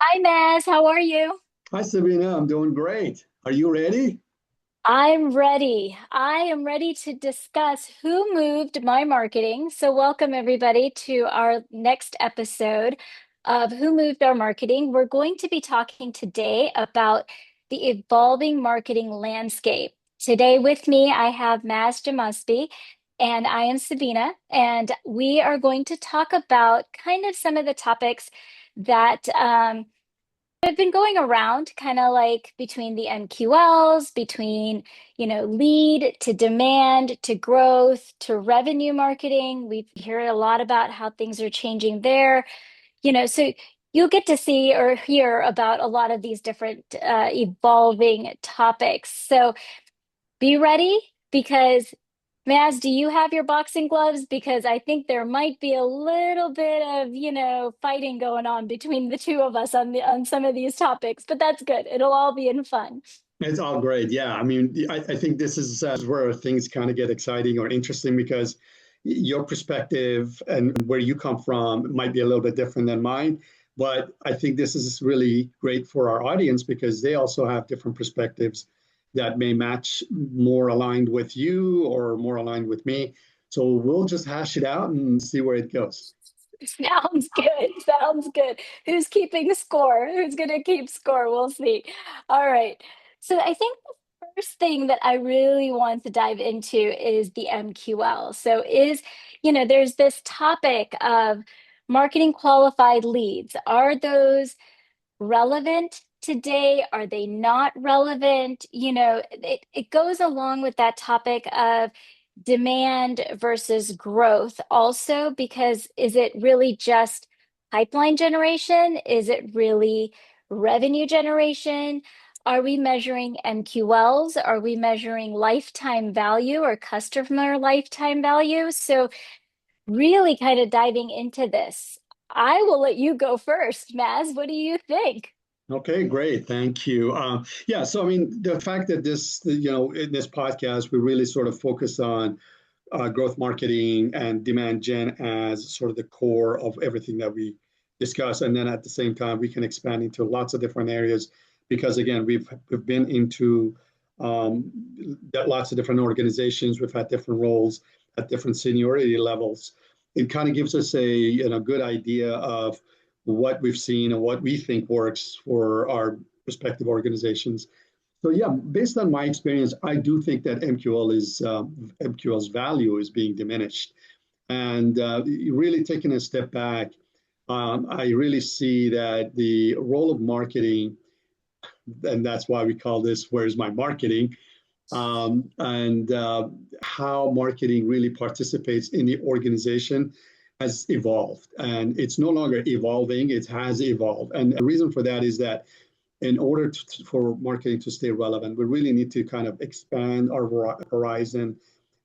Hi, Maz. How are you? Hi, Sabina. I'm doing great. Are you ready? I'm ready. I am ready to discuss who moved my marketing. So, welcome everybody to our next episode of Who Moved Our Marketing. We're going to be talking today about the evolving marketing landscape. Today, with me, I have Maz Jamasbi, and I am Sabina, and we are going to talk about kind of some of the topics that have been going around kind of like between the MQLs, between, lead to demand to growth to revenue marketing. We hear a lot about how things are changing there, so you'll get to see or hear about a lot of these different evolving topics. So be ready because Maz, do you have your boxing gloves? Because I think there might be a little bit of, fighting going on between the two of us on some of these topics, but that's good. It'll all be in fun. It's all great. Yeah. I think this is where things kind of get exciting or interesting because your perspective and where you come from might be a little bit different than mine. But I think this is really great for our audience because they also have different perspectives that may match more aligned with you or more aligned with me. So we'll just hash it out and see where it goes. Sounds good. Sounds good. Who's keeping score? Who's going to keep score? We'll see. All right. So I think the first thing that I really want to dive into is the MQL. There's this topic of marketing qualified leads. Are those relevant today? Are they not relevant? It goes along with that topic of demand versus growth also, because is it really just pipeline generation? Is it really revenue generation? Are we measuring MQLs? Are we measuring lifetime value or customer lifetime value? So, really kind of diving into this. I will let you go first, Maz. What do you think? Okay, great. Thank you. Yeah, so the fact that in this podcast, we really sort of focus on growth marketing and demand gen as sort of the core of everything that we discuss. And then at the same time, we can expand into lots of different areas because, again, we've been into lots of different organizations. We've had different roles at different seniority levels. It kind of gives us a good idea of what we've seen and what we think works for our respective organizations. So yeah, based on my experience, I do think that MQL's value is being diminished, and really taking a step back, I really see that the role of marketing, and that's why we call this "Where's My Marketing," and how marketing really participates in the organization has evolved, and it's no longer evolving; it has evolved, and the reason for that is that in order for marketing to stay relevant, we really need to kind of expand our horizon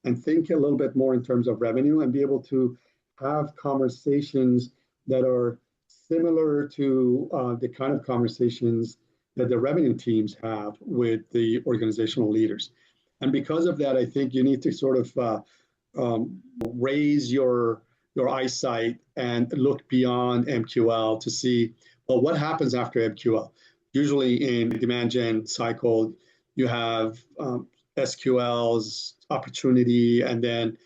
and think a little bit more in terms of revenue and be able to have conversations that are similar to the kind of conversations that the revenue teams have with the organizational leaders. And because of that, I think you need to sort of raise your eyesight and look beyond MQL to see, well, what happens after MQL? Usually in the demand gen cycle, you have SQLs, opportunity, and then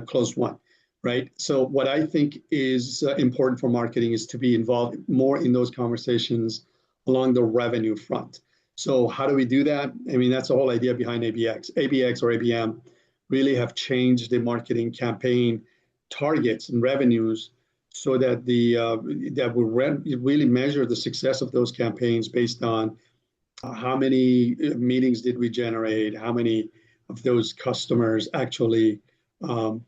closed won, right? So what I think is important for marketing is to be involved more in those conversations along the revenue front. So how do we do that? That's the whole idea behind ABX. ABX or ABM really have changed the marketing campaign targets and revenues so that that we really measure the success of those campaigns based on how many meetings did we generate, how many of those customers actually um,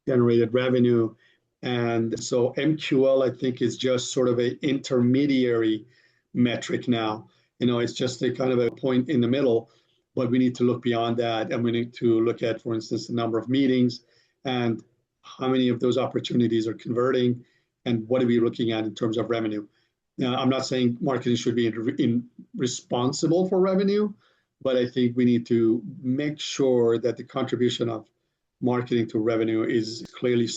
generated revenue. And so MQL, I think, is just sort of an intermediary metric now. It's just a kind of a point in the middle, but we need to look beyond that. And we need to look at, for instance, the number of meetings and how many of those opportunities are converting and what are we looking at in terms of revenue. Now, I'm not saying marketing should be responsible for revenue, but I think we need to make sure that the contribution of marketing to revenue is clearly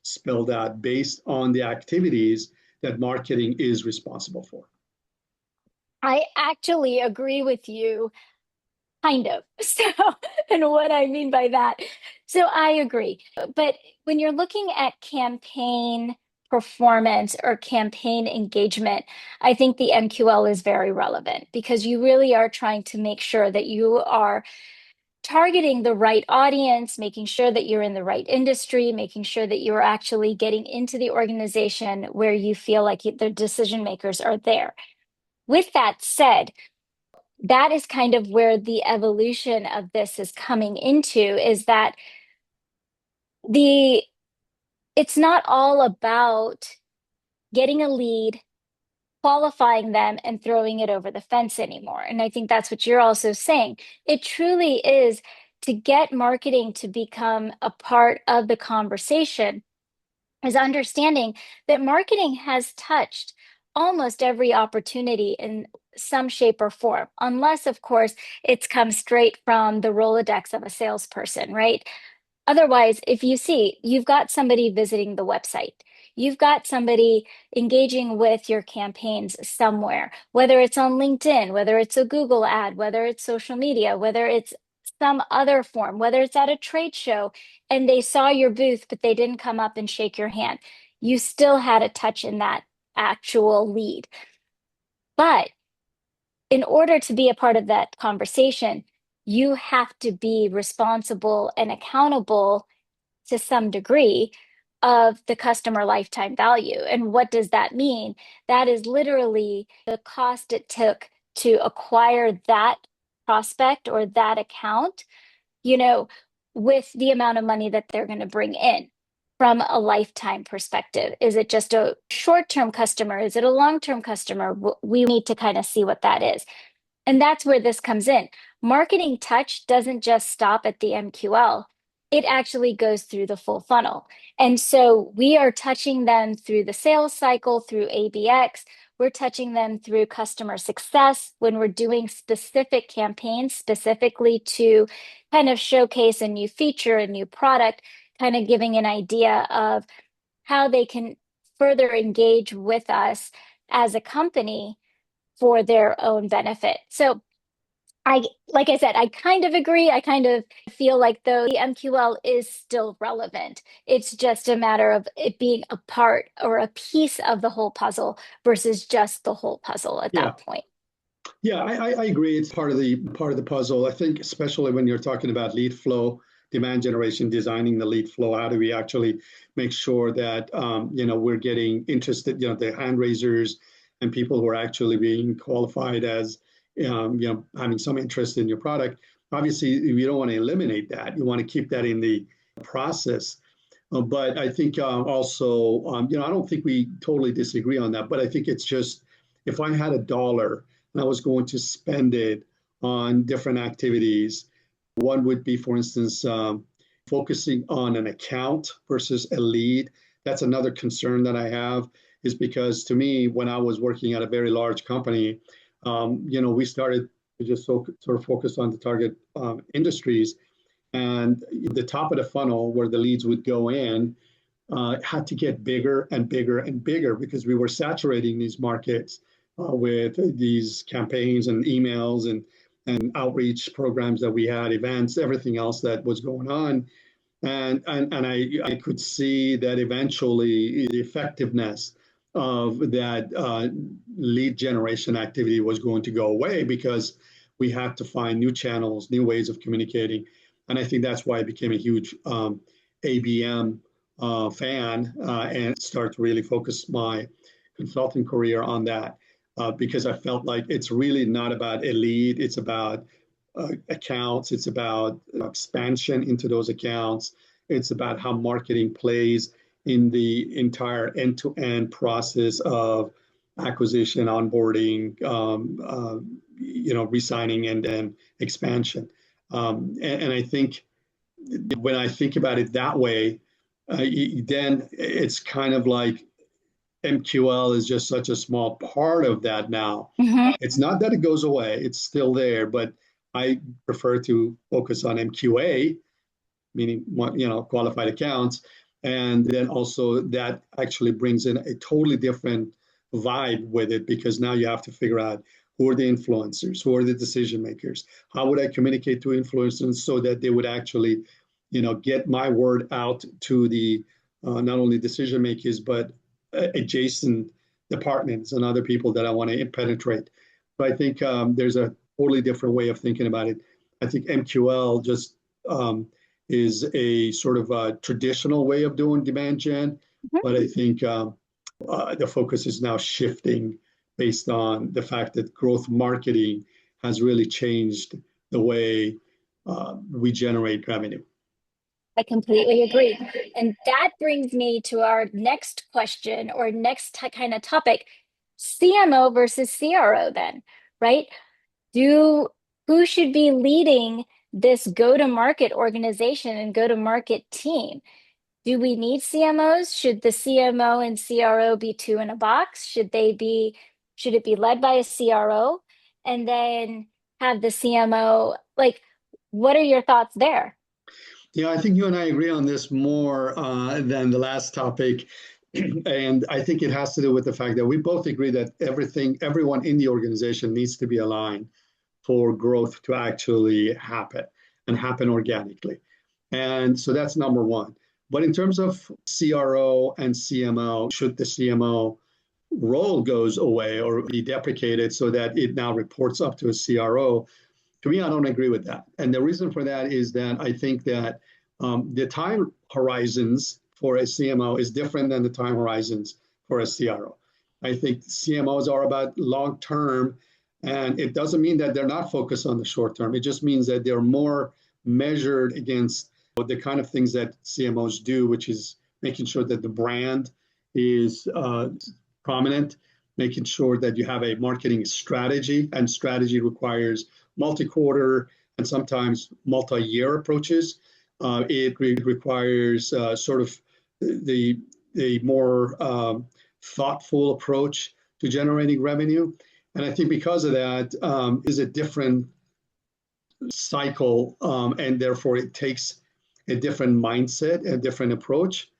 spelled out based on the activities that marketing is responsible for. I actually agree with you, kind of. So, and what I mean by that. So I agree. But when you're looking at campaign performance or campaign engagement, I think the MQL is very relevant because you really are trying to make sure that you are targeting the right audience, making sure that you're in the right industry, making sure that you're actually getting into the organization where you feel like the decision makers are there. With that said, that is kind of where the evolution of this is coming into, is that the it's not all about getting a lead, qualifying them, and throwing it over the fence anymore. And I think that's what you're also saying. It truly is to get marketing to become a part of the conversation, is understanding that marketing has touched almost every opportunity in some shape or form, unless, of course, it's come straight from the Rolodex of a salesperson, right? Otherwise, if you see, you've got somebody visiting the website, you've got somebody engaging with your campaigns somewhere, whether it's on LinkedIn, whether it's a Google ad, whether it's social media, whether it's some other form, whether it's at a trade show and they saw your booth, but they didn't come up and shake your hand. You still had a touch in that actual lead. But in order to be a part of that conversation, you have to be responsible and accountable to some degree of the customer lifetime value. And what does that mean? That is literally the cost it took to acquire that prospect or that account, you know, with the amount of money that they're going to bring in from a lifetime perspective. Is it just a short-term customer? Is it a long-term customer? We need to kind of see what that is. And that's where this comes in. Marketing touch doesn't just stop at the MQL. It actually goes through the full funnel. And so we are touching them through the sales cycle, through ABX. We're touching them through customer success when we're doing specific campaigns, specifically to kind of showcase a new feature, a new product, kind of giving an idea of how they can further engage with us as a company for their own benefit. So like I said, I kind of agree. I kind of feel like though the MQL is still relevant. It's just a matter of it being a part or a piece of the whole puzzle versus just the whole puzzle at Yeah. that point. Yeah, I agree. It's part of the puzzle. I think especially when you're talking about lead flow, demand generation, designing the lead flow, how do we actually make sure that we're getting interested, the hand raisers and people who are actually being qualified as having some interest in your product. Obviously, you don't want to eliminate that. You want to keep that in the process. But I think also, I don't think we totally disagree on that. But I think it's just if I had $1 and I was going to spend it on different activities. One would be, for instance, focusing on an account versus a lead. That's another concern that I have, is because to me, when I was working at a very large company, we started to just sort of focus on the target industries, and the top of the funnel where the leads would go in had to get bigger and bigger and bigger because we were saturating these markets with these campaigns and emails and outreach programs that we had, events, everything else that was going on. And I could see that eventually the effectiveness of that lead generation activity was going to go away because we had to find new channels, new ways of communicating. And I think that's why I became a huge ABM fan and start to really focus my consulting career on that because I felt like it's really not about a lead, it's about accounts, it's about expansion into those accounts, it's about how marketing plays in the entire end-to-end process of acquisition, onboarding, re-signing, and then expansion. And I think when I think about it that way, then it's kind of like MQL is just such a small part of that now. Mhm. It's not that it goes away, it's still there, but I prefer to focus on MQA, meaning qualified accounts, And then also that actually brings in a totally different vibe with it, because now you have to figure out who are the influencers, who are the decision makers, how would I communicate to influencers so that they would actually, get my word out to the not only decision makers but adjacent departments and other people that I want to penetrate. But I think there's a totally different way of thinking about it. I think MQL just is a sort of a traditional way of doing demand gen, Mhm. but I think the focus is now shifting based on the fact that growth marketing has really changed the way we generate revenue. I completely agree. And that brings me to our next question or next kind of topic, CMO versus CRO then, right? Do Who should be leading this go-to-market organization and go-to-market team? Do we need CMOs? Should the CMO and CRO be two in a box? Should it be led by a CRO and then have the CMO? Like, what are your thoughts there? Yeah, I think you and I agree on this more than the last topic. And I think it has to do with the fact that we both agree that everyone in the organization needs to be aligned for growth to actually happen and happen organically. And so that's number one. But in terms of CRO and CMO, should the CMO role goes away or be deprecated so that it now reports up to a CRO? To me, I don't agree with that. And the reason for that is that I think that the time horizons for a CMO is different than the time horizons for a CRO. I think CMOs are about long term, and it doesn't mean that they're not focused on the short term. It just means that they're more measured against the kind of things that CMOs do, which is making sure that the brand is prominent, making sure that you have a marketing strategy, and strategy requires multi-quarter and sometimes multi-year approaches. It requires sort of the more thoughtful approach to generating revenue. And I think because of that is a different cycle, and therefore it takes a different mindset, a different approach.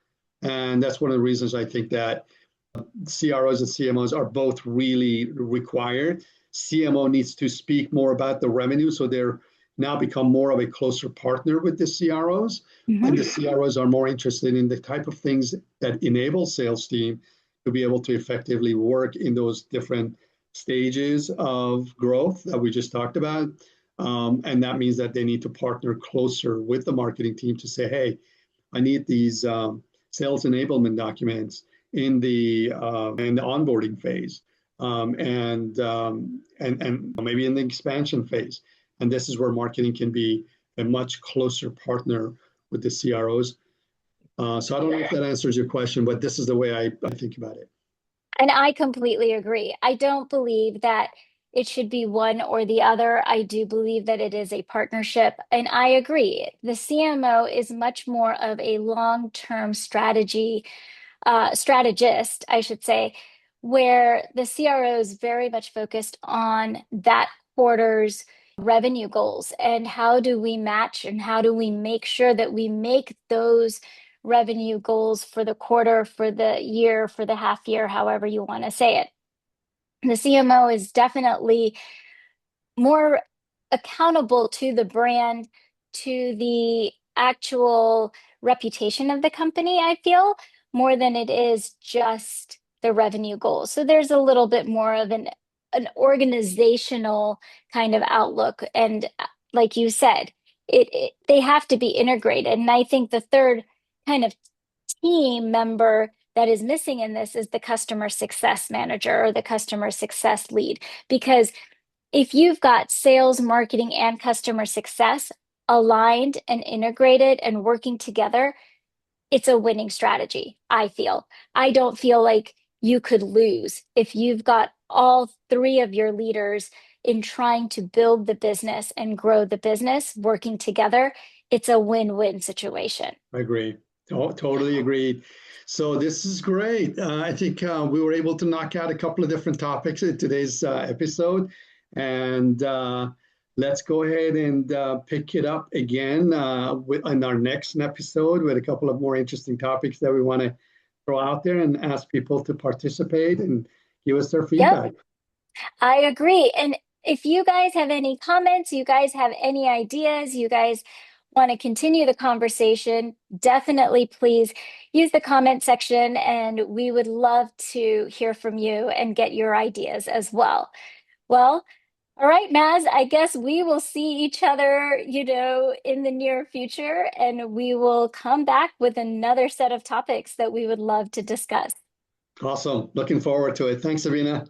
And that's one of the reasons I think that CROs and CMOs are both really required. CMO needs to speak more about the revenue, so they're now become more of a closer partner with the CROs, and the Mhm. CROs are more interested in the type of things that enable sales team to be able to effectively work in those different stages of growth that we just talked about. And that means that they need to partner closer with the marketing team to say, hey, I need these sales enablement documents in the onboarding phase, and maybe in the expansion phase. And this is where marketing can be a much closer partner with the CROs. So I don't know if that answers your question, but this is the way I think about it. And I completely agree. I don't believe that it should be one or the other. I do believe that it is a partnership. And I agree. The CMO is much more of a long-term strategist, I should say, where the CRO is very much focused on that quarter's revenue goals and how do we match and how do we make sure that we make those revenue goals for the quarter, for the year, for the half year, however you want to say it. The CMO is definitely more accountable to the brand, to the actual reputation of the company, I feel, more than it is just the revenue goals. So there's a little bit more of an organizational kind of outlook. And like you said, they have to be integrated. And I think the third kind of team member that is missing in this is the customer success manager or the customer success lead. Because if you've got sales, marketing, and customer success aligned and integrated and working together, it's a winning strategy, I feel. I don't feel like you could lose if you've got all three of your leaders in trying to build the business and grow the business working together. It's a win-win situation. I agree. Totally agreed. So this is great. I think we were able to knock out a couple of different topics in today's episode. And let's go ahead and pick it up again in our next episode with a couple of more interesting topics that we want to throw out there and ask people to participate and give us their Yep, feedback. I agree. And if you guys have any comments, you guys have any ideas, you guys want to continue the conversation, definitely please use the comment section and we would love to hear from you and get your ideas as well. Well, all right, Maz, I guess we will see each other, in the near future, and we will come back with another set of topics that we would love to discuss. Awesome. Looking forward to it. Thanks, Sabina.